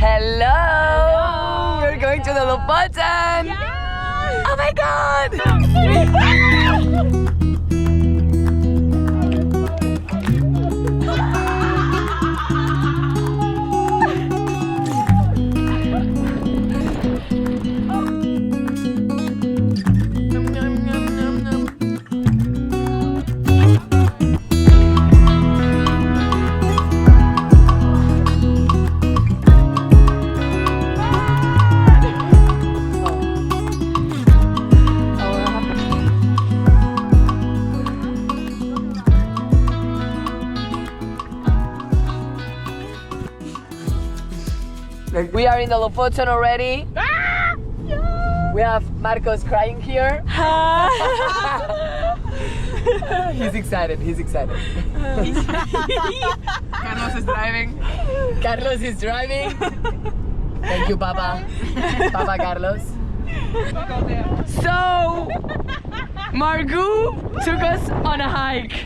Hello! We're going to the Lofoten! Yeah! Oh my god! We are in the Lofoten already. Ah! Yeah. We have Margaux crying here. He's excited, he's excited. Carlos is driving. Carlos is driving. Thank you, Papa. Papa Carlos. So, Margaux took us on a hike.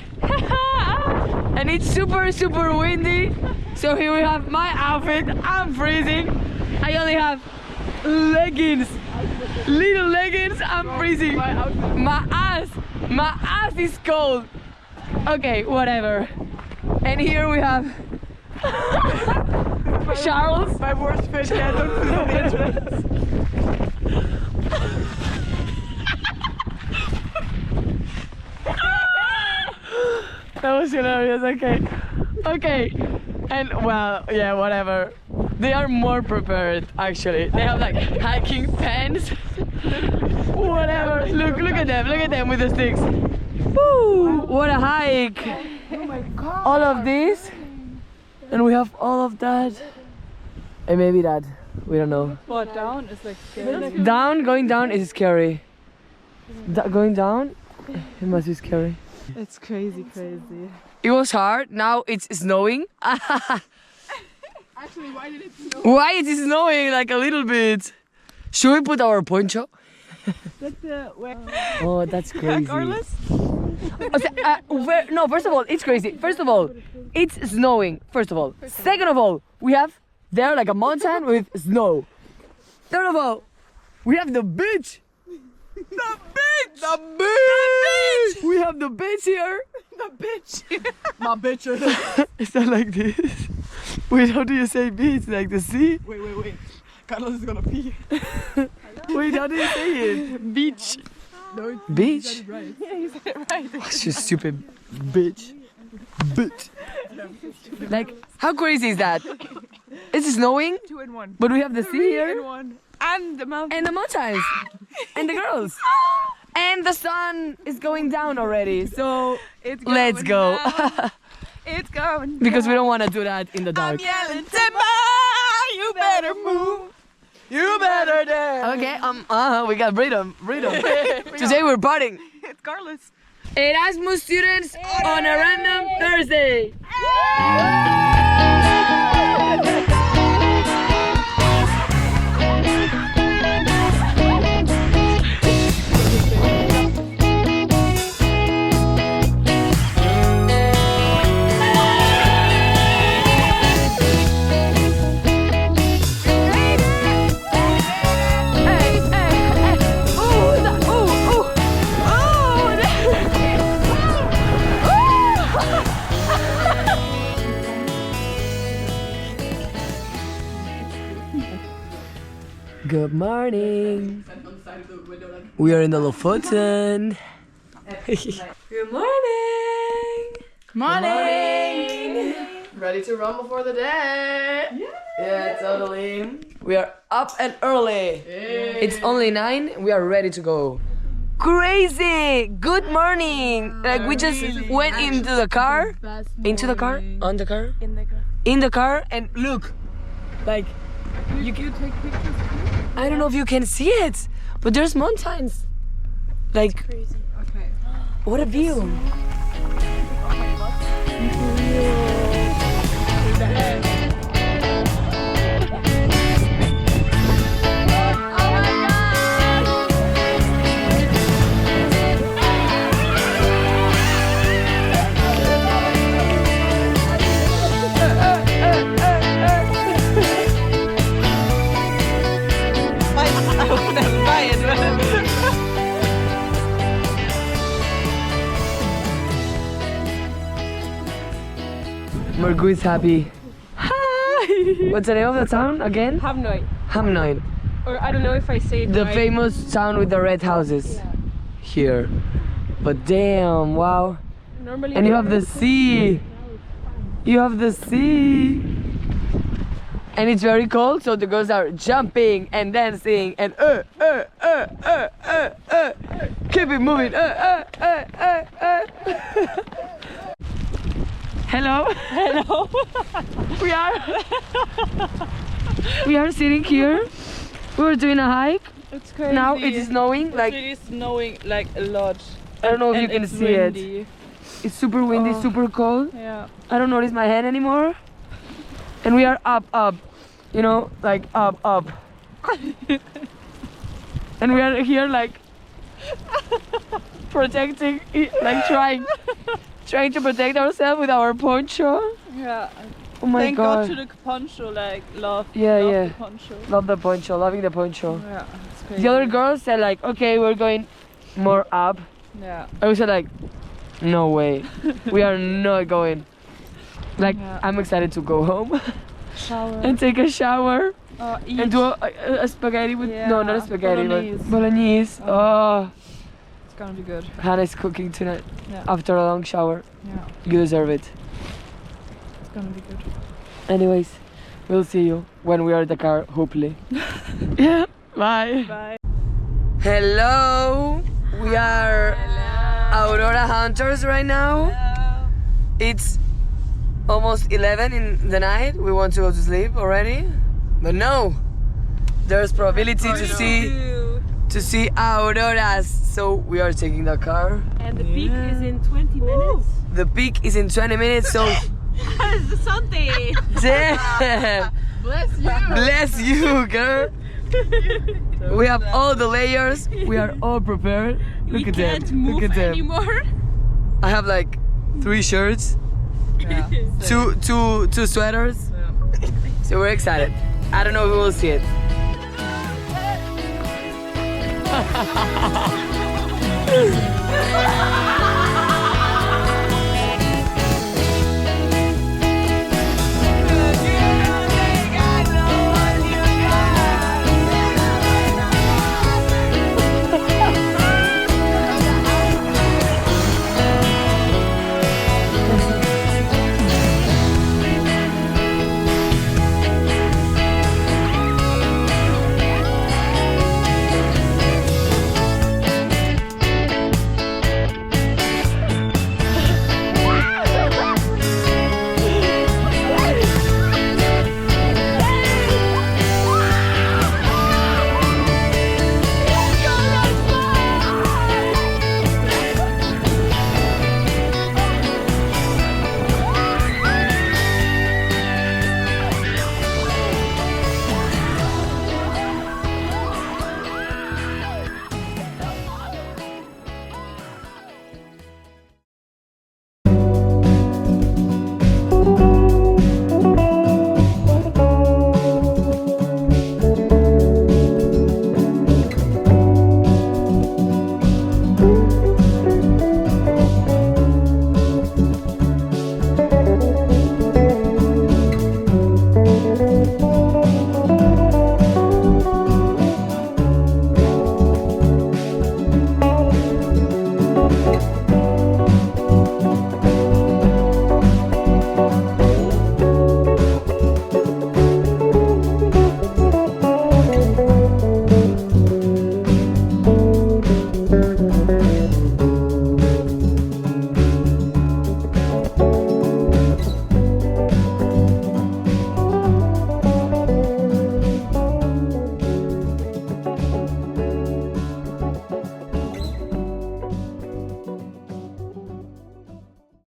And it's super windy. So here we have my outfit. I'm freezing. I only have leggings, little leggings. I'm freezing. My ass is cold. Okay, whatever. And here we have Charles. My worst fish. Yeah, don't put it on the entrance. That was hilarious. Okay. And well, yeah, whatever. They are more prepared actually. They have like hiking pants. Whatever. Look at them with the sticks. Woo! What a hike! Oh my god! All of this, and we have all of that, and maybe that. We don't know. What, down is like scary. Going down is scary. Going down, it must be scary. It's crazy. It was hard. Now it's snowing. Actually, why did it snow? Why is it snowing like a little bit? Should we put our poncho? Oh, that's crazy. Carlos? No, first of all, it's crazy. First of all, it's snowing. First of all. Second of all, we have there like a mountain with snow. Third of all, we have the beach. The beach! We have the beach here. The bitch. My bitch. Is that like this? Wait, how do you say beach? Like the sea? Wait. Carlos is gonna pee. Wait, how do you say it? Beach. No, Beach? he said it right. Yeah, he said it right. Oh, she's stupid. Bitch. Like, how crazy is that? It's snowing, 2 in 1. but we have the sea 3 here. in 1. And the mountain. And the mountains. And the girls. And the sun is going down already. So let's go. It's going Because we don't want to do that in the dark. I'm yelling, Timber, you better move. You better dance. Okay, we got rhythm. Today we're partying. It's Carlos. Erasmus students on a random Thursday. Good morning. We are in the Lofoten. Good morning. Morning. Ready to run before the day. Yeah, totally. We are up and early. It's only 9. We are ready to go. Crazy. Good morning. Like we just went into the car. Into the car? On the car? In the car. And look. Like You take pictures too? I don't know if you can see it, but there's mountains. Like, Crazy. Okay. what a view. Margaux is happy. Hi! What's the name of the town again? Hamnoy. Hamnoy. Or I don't know if I say it The right. famous town with the red houses. Yeah. Here. But damn, wow. Normally And you have the sea. You have the sea. And it's very cold, so the girls are jumping and dancing and keep it moving. Hello. Hello. We are sitting here. We were doing a hike. It's crazy. Now it is snowing. It's Like really snowing like a lot. I don't know if you And can it's see it. windy. It's super windy, Oh. super cold. Yeah. I don't notice my hand anymore. And we are up. You know, like up. And we are here like protecting, like trying to protect ourselves with our poncho. Yeah. Oh my Thank god. God to the poncho, like love. Yeah, love yeah. The poncho. Love the poncho, loving the poncho. Yeah. It's crazy. The other girls said like, okay, we're going more up. Yeah. I was like, no way, we are not going. Like, Yeah. I'm excited to go home Shower. and take a shower Eat. and do a spaghetti with, no, not a Yeah, spaghetti, bolognese. but bolognese. Oh, It's gonna be good. Hannah's cooking tonight Yeah. after a long shower. Yeah. You deserve it. It's gonna be good. Anyways, we'll see you when we are at the car, hopefully. Yeah, bye. Bye. Hello, we are Aurora hunters right now. It's almost 11 in the night. We want to go to sleep already, but no, there's probability to see auroras. So we are taking the car. And the peak is in 20 minutes. The peak is in 20 minutes, so It's Sunday. damn. Bless you. Bless you, girl. We have all the layers. We are all prepared. Look at them. Look at them. Anymore. I have like 3 shirts, Yeah. two sweaters. So we're excited. I don't know if we will see it.